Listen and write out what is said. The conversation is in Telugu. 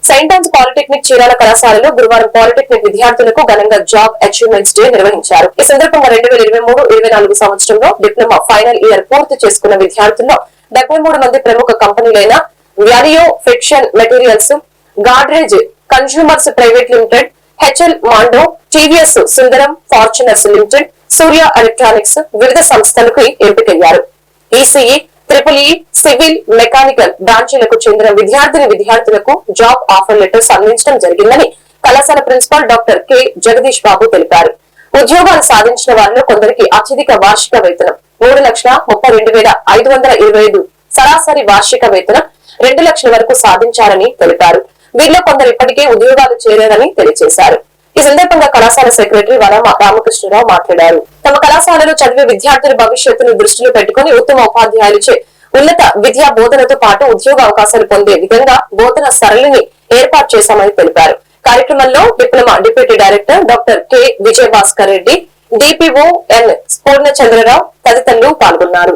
సెయింట్ ఆన్స్ పాలిటెక్నిక్ చీరాల కళాశాలలో గురువారం పాలిటెక్నిక్ విద్యార్థులకు ఘనంగా జాబ్ అచీవ్మెంట్స్ డే నిర్వహించారు. ఈ సందర్భంగా 2023-24 సంవత్సరంలో డిప్లొమా ఫైనల్ ఇయర్ పూర్తి చేసుకున్న విద్యార్థుల్లో 73 మంది ప్రముఖ కంపెనీలైన Valeo friction materials, Godrej consumers private limited, HL Mando, TVS Sundaram fasteners limited, Surya electronics వివిధ సంస్థలకు ఎంపికయ్యారు. ఈసీఈ, ట్రిపుల్ సివిల్, మెకానికల్ బ్రాంచీలకు చెందిన విద్యార్థులకు జాబ్ ఆఫర్ లెటర్స్ అందించడం జరిగిందని కళాశాల principal doctor K Jagadish Babu తెలిపారు. ఉద్యోగాలు సాధించిన వారిలో కొందరికి అత్యధిక వార్షిక వేతనం 3,32,525 సరాసరి వార్షిక వేతనం 2 లక్షల వరకు సాధించారని తెలిపారు. వీరిలో కొందరు ఇప్పటికే ఉద్యోగాలు చేరారని తెలియజేశారు. ఈ సందర్భంగా కళాశాల సెక్రటరీ వనమ రామకృష్ణరావు మాట్లాడారు. తమ కళాశాలలో చదివే విద్యార్థుల భవిష్యత్తును దృష్టిలో పెట్టుకుని ఉత్తమ ఉపాధ్యాయులచే ఉన్నత విద్యా బోధనతో పాటు ఉద్యోగ అవకాశాలు పొందే విధంగా బోధన సరళిని ఏర్పాటు చేశామని తెలిపారు. కార్యక్రమంలో diploma deputy director doctor K Vijayabhaskar Reddy, DPO N Purnachandrarao తదితరులు పాల్గొన్నారు.